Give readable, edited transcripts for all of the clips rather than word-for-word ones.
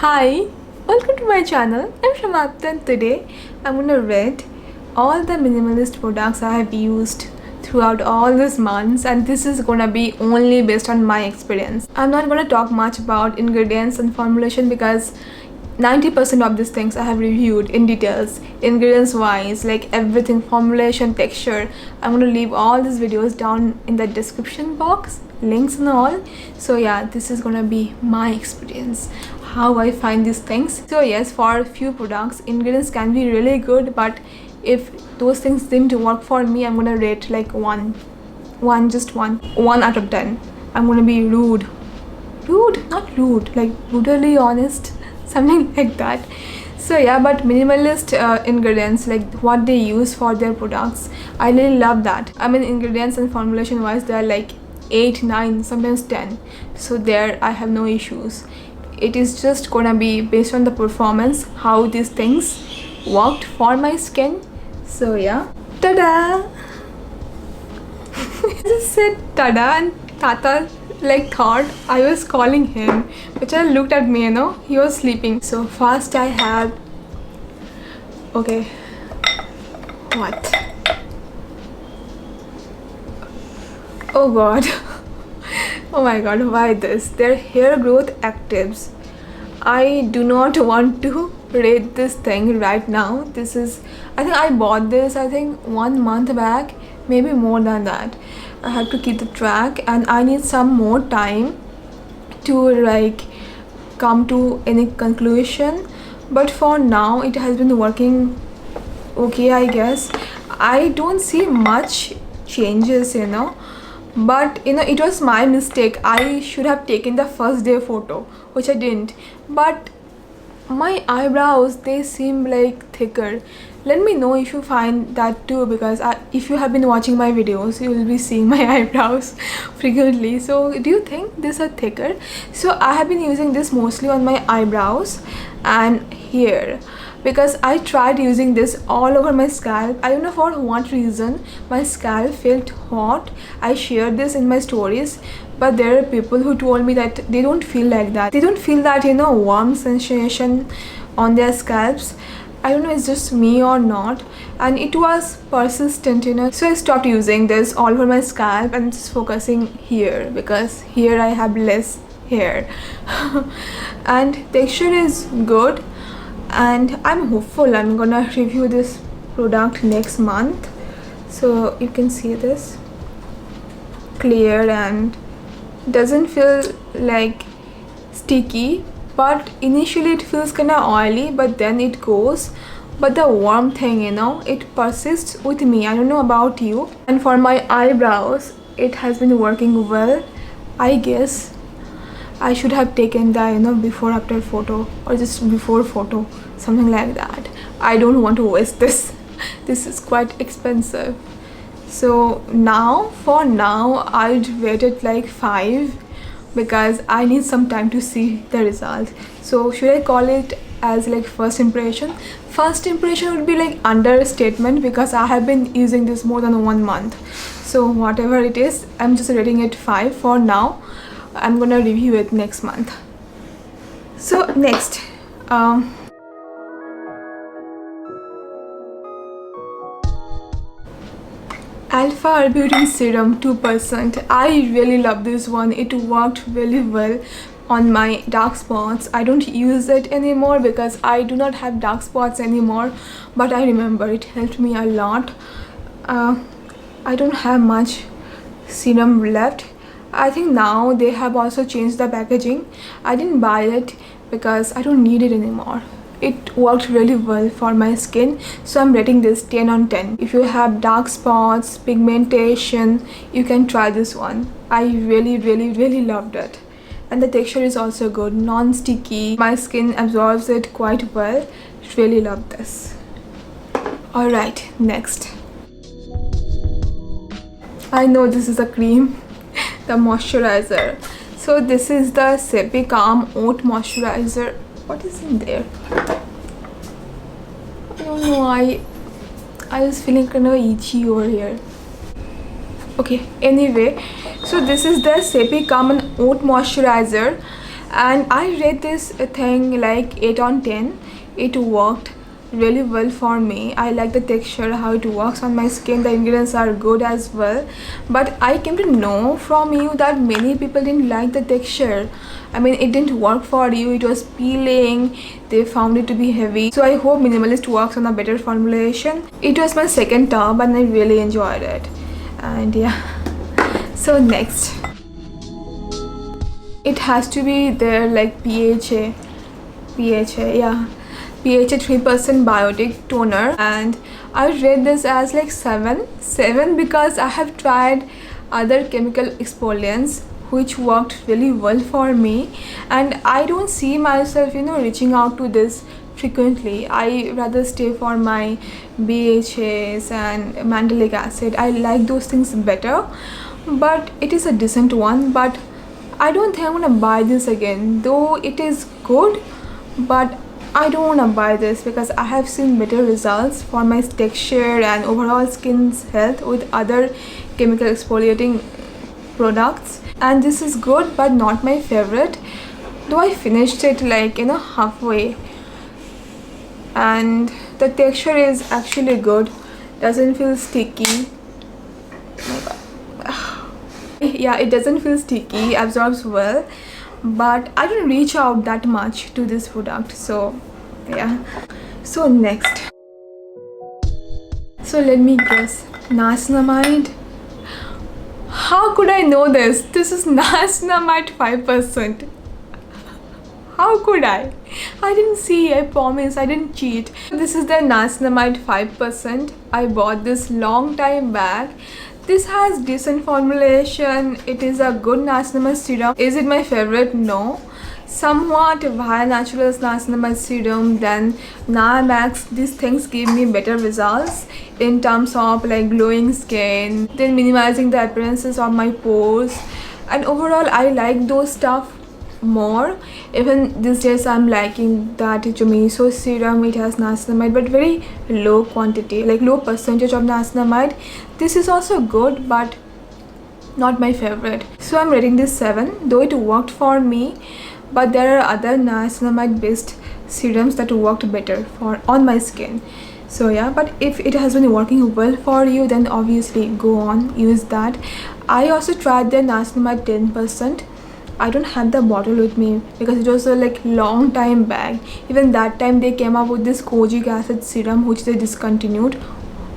Hi, welcome to my channel. I'm Shamapta and today I'm gonna read all the minimalist products I have used throughout all these months, and this is gonna be only based on my experience. I'm not gonna talk much about ingredients and formulation because 90% of these things I have reviewed in details, ingredients wise, like everything, formulation, texture. I'm gonna leave all these videos down in the description box, links and all. So yeah, this is gonna be my experience, how I find these things. So yes, for a few products ingredients can be really good, but if those things didn't work for me, I'm gonna rate like one out of 10. I'm gonna be not rude, like brutally honest, something like that. So yeah, but minimalist ingredients, like what they use for their products, I really love that. I mean, ingredients and formulation wise, they are like 8, 9, sometimes 10. So there I have no issues. It is just gonna be based on the performance, how these things worked for my skin. So yeah, ta-da! I just said tada and Tata like thought I was calling him, which I looked at me, he was sleeping. So first I have, okay, what? Oh god. Oh my god, why this? They're hair growth actives. I do not want to rate this thing right now. This is, I think I bought this 1 month back, maybe more than that. I have to keep the track and I need some more time to like come to any conclusion, but for now it has been working okay, I guess. I don't see much changes, but it was my mistake. I should have taken the first day photo, which I didn't. But my eyebrows, they seem like thicker. Let me know if you find that too, because if you have been watching my videos, you will be seeing my eyebrows frequently. So do you think these are thicker? So I have been using this mostly on my eyebrows and here, because I tried using this all over my scalp. I don't know for what reason my scalp felt hot. I shared this in my stories, but there are people who told me that they don't feel like that. They don't feel that warm sensation on their scalps. I don't know, it's just me or not, and it was persistent, so I stopped using this all over my scalp and just focusing here, because here I have less hair. And texture is good, and I'm hopeful I'm gonna review this product next month. So you can see this, clear and doesn't feel like sticky, but initially it feels kind of oily, but then it goes. But the warm thing, it persists with me. I don't know about you. And for my eyebrows, it has been working well. I guess I should have taken the before after photo, or just before photo, something like that. I don't want to waste this. This is quite expensive. So for now I'd rate it like 5, because I need some time to see the result. So should I call it as like first impression? First impression would be like understatement, because I have been using this more than 1 month. So whatever it is, I'm just rating it 5 for now. I'm gonna review it next month. So next, Alpha Arbutin Serum 2%. I really love this one. It worked really well on my dark spots. I don't use it anymore because I do not have dark spots anymore, but I remember it helped me a lot. I don't have much serum left. I think now they have also changed the packaging. I didn't buy it because I don't need it anymore. It worked really well for my skin, so I'm rating this 10 on 10. If you have dark spots, pigmentation, you can try this one. I really loved it, and the texture is also good, non-sticky. My skin absorbs it quite well. Really love this. Alright, next. I know this is a cream, the moisturizer. So this is the Sepi Calm Oat Moisturizer. What is in there? I don't know. I was feeling kind of itchy over here. Okay, anyway, so this is the Sepi Calm Oat Moisturizer, and I rate this thing like 8 on 10. It worked really well for me. I like the texture, how it works on my skin. The ingredients are good as well, but I came to know from you that many people didn't like the texture. I mean, it didn't work for you, it was peeling, they found it to be heavy. So I hope Minimalist works on a better formulation. It was my second tub and I really enjoyed it. And yeah, so next, it has to be there like PHA, yeah, PHA 3% biotic toner, and I rate this as like 7 because I have tried other chemical exfoliants which worked really well for me, and I don't see myself, reaching out to this frequently. I rather stay for my BHAs and mandelic acid. I like those things better, but it is a decent one. But I don't think I'm gonna buy this again, though it is good, but I don't want to buy this because I have seen better results for my texture and overall skin's health with other chemical exfoliating products, and this is good but not my favorite, though I finished it like halfway, and the texture is actually good, doesn't feel sticky. Yeah, it doesn't feel sticky, absorbs well, but I don't reach out that much to this product. So yeah, so next, so let me guess, niacinamide. How could I know this? This is niacinamide 5%. How could I didn't see, I promise, I didn't cheat. This is the niacinamide 5%. I bought this long time back. This has decent formulation. It is a good niacinamide serum. Is it my favorite? No. Somewhat via Naturals niacinamide serum, then Niamax. These things give me better results in terms of like glowing skin, then minimizing the appearances of my pores, and overall I like those stuff more. Even these days I'm liking that Jumiso serum. It has niacinamide but very low quantity, like low percentage of niacinamide. This is also good but not my favorite, so I'm rating this 7, though it worked for me, but there are other niacinamide based serums that worked better for on my skin. So yeah, but if it has been working well for you, then obviously go on, use that. I also tried the niacinamide 10%. I don't have the bottle with me because it was a like long time back. Even that time they came up with this kojic acid serum which they discontinued.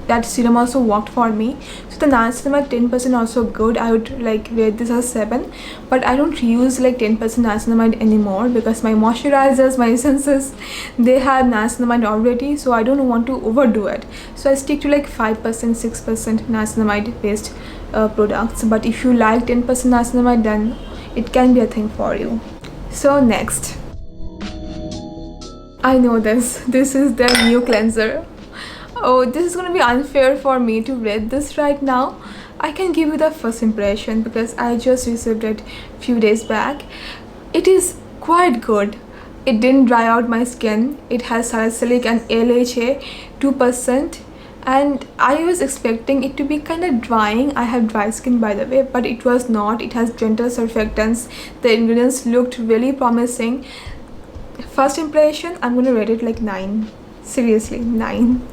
That serum also worked for me. So the niacinamide 10% also good. I would like rate this as 7, but I don't use like 10% niacinamide anymore because my moisturizers, my essences, they have niacinamide already, so I don't want to overdo it. So I stick to like 5%, 6% niacinamide based products. But if you like 10% niacinamide, then it can be a thing for you. So next, I know this is the new cleanser. Oh, this is gonna be unfair for me to rate this right now. I can give you the first impression because I just received it few days back. It is quite good. It didn't dry out my skin. It has salicylic and LHA 2%, and I was expecting it to be kind of drying. I have dry skin by the way, but it was not. It has gentle surfactants. The ingredients looked really promising. First impression, I'm gonna rate it like 9. Seriously, 9.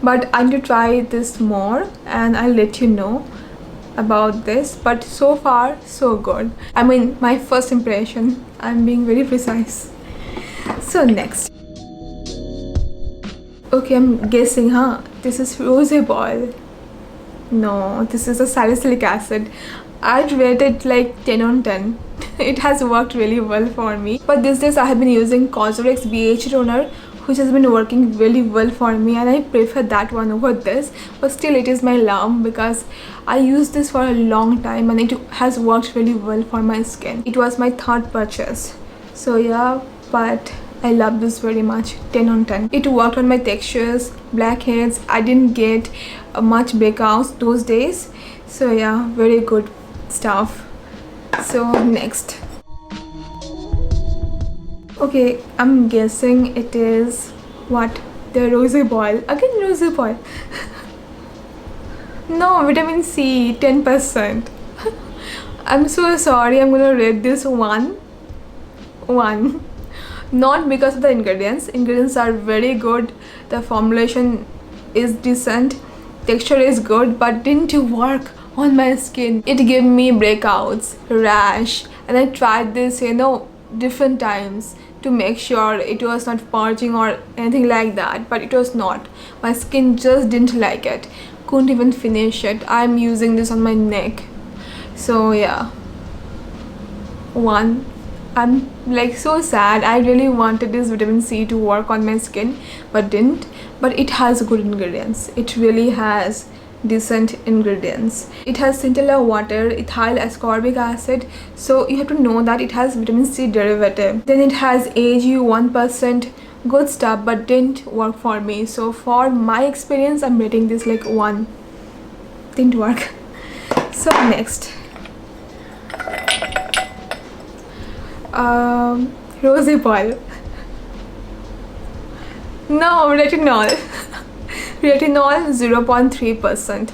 But I'm going to try this more and I'll let you know about this. But so far so good. I mean, my first impression, I'm being very precise. So next, okay, I'm guessing, this is rosehip oil. No, this is a salicylic acid. I'd rate it like 10 on 10. It has worked really well for me. But these days I have been using Cosrx BH toner, which has been working really well for me, and I prefer that one over this. But still, it is my love because I used this for a long time and it has worked really well for my skin. It was my third purchase. So yeah, but I love this very much. 10 on 10. It worked on my textures, blackheads. I didn't get much breakouts those days. So yeah, very good stuff. So next, okay, I'm guessing it is what? The rosehip oil. Again, rosehip oil. No, vitamin C, 10%. I'm so sorry, I'm gonna rate this 1. 1. Not because of the ingredients are very good, the formulation is decent, texture is good, but didn't work on my skin. It gave me breakouts, rash, and I tried this different times to make sure it was not purging or anything like that, but it was not. My skin just didn't like it, couldn't even finish it. I'm using this on my neck, so yeah. 1. I'm like so sad. I really wanted this vitamin C to work on my skin, but didn't. But it has good ingredients. It really has decent ingredients. It has centella water, ethyl ascorbic acid, so you have to know that it has vitamin C derivative. Then it has AG 1%, good stuff, but didn't work for me. So for my experience, I'm rating this like 1. Didn't work. So next, rosehip oil. No, retinol. Retinol 0.3%.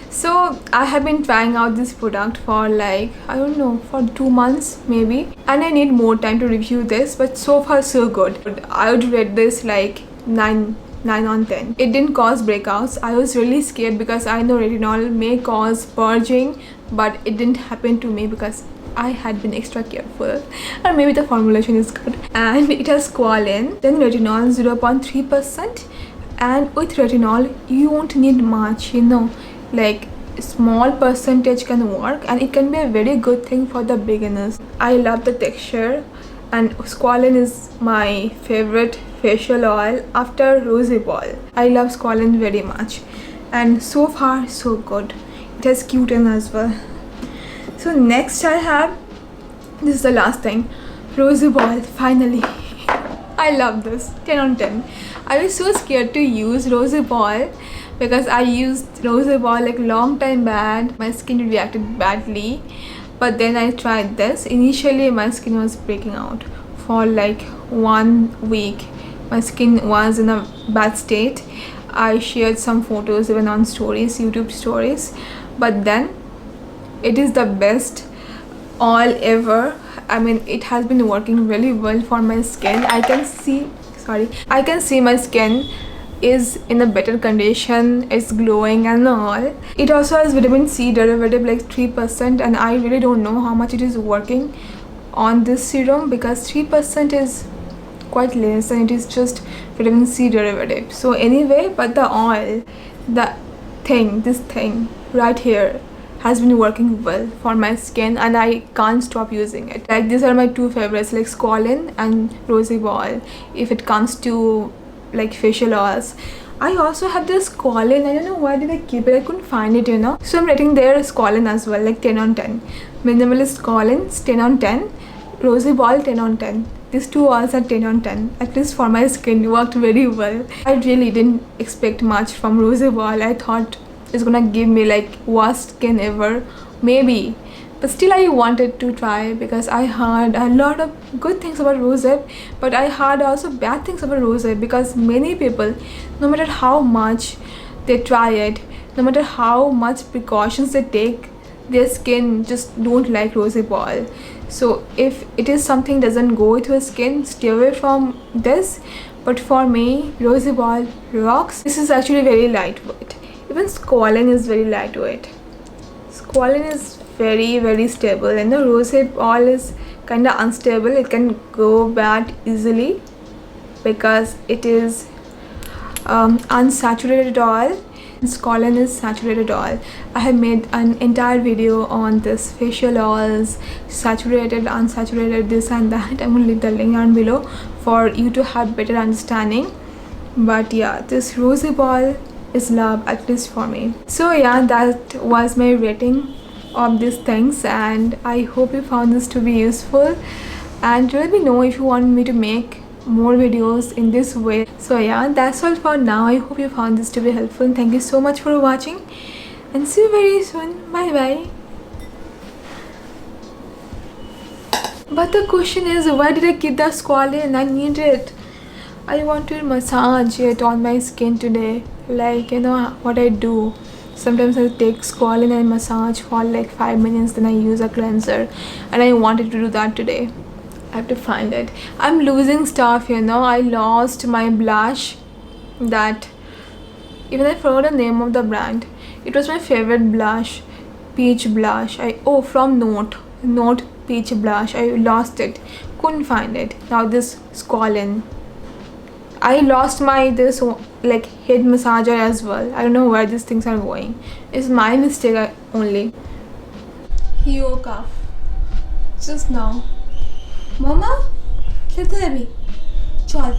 So I have been trying out this product for like, I don't know, for 2 months maybe, and I need more time to review this, but so far so good. I would rate this like 9 on 10. It didn't cause breakouts. I was really scared because I know retinol may cause purging, but it didn't happen to me because I had been extra careful, or maybe the formulation is good. And it has squalene, then retinol 0.3%, and with retinol you won't need much, like small percentage can work, and it can be a very good thing for the beginners. I love the texture, and squalene is my favorite facial oil after rosehip oil. I love squalene very much, and so far so good. It has Q10 as well. So next I have, this is the last thing, rosehip oil. Finally. I love this. 10 on 10. I was so scared to use rosehip oil because I used rosehip oil like long time back. My skin reacted badly, but then I tried this. Initially my skin was breaking out for like 1 week. My skin was in a bad state. I shared some photos even on stories, YouTube stories, but then it is the best oil ever. I mean, it has been working really well for my skin. I can see my skin is in a better condition, it's glowing and all. It also has vitamin C derivative like 3%, and I really don't know how much it is working on this serum because 3% is quite less and it is just vitamin C derivative. So anyway, but the oil, this thing right here has been working well for my skin, and I can't stop using it. Like, these are my 2 favorites, like squalene and rosehip oil if it comes to like facial oils. I also have this squalene. I don't know why did I keep it. I couldn't find it, So I'm rating their squalene as well, like 10 on 10. Minimalist squalene 10 on 10. Rosehip oil 10 on 10. These 2 oils are 10 on 10. At least for my skin, it worked very well. I really didn't expect much from rosehip oil. I thought it's gonna give me like worst skin ever, maybe, but still I wanted to try because I heard a lot of good things about rosehip, but I heard also bad things about rosehip because many people, no matter how much they try it, no matter how much precautions they take, their skin just don't like rosehip oil. So if it is something doesn't go with your skin, stay away from this. But for me, rosehip oil rocks. This is actually very lightweight. Even squalene is very lightweight. Squalene is very stable, and the rosehip oil is kind of unstable. It can go bad easily because it is unsaturated oil. Squalene is saturated oil. I have made an entire video on this facial oils, saturated, unsaturated, this and that. I'm gonna leave the link down below for you to have better understanding. But yeah, this rosehip oil is love, at least for me. So yeah, that was my rating of these things, and I hope you found this to be useful, and let me know if you want me to make more videos in this way. So yeah, that's all for now. I hope you found this to be helpful, and thank you so much for watching, and see you very soon. Bye bye. But the question is, why did I keep the squalene? I need it. I want to massage it on my skin today. Like, what I do, sometimes I take squalene and massage for like 5 minutes, then I use a cleanser, and I wanted to do that today. I have to find it. I'm losing stuff, you know. I lost my blush. That, even I forgot the name of the brand. It was my favorite blush, peach blush. From Note peach blush. I lost it. Couldn't find it. Now this Squalene. I lost my this like head massager as well. I don't know where these things are going. It's my mistake only. He woke up just now. Mama, খেলতে যাবি? চল.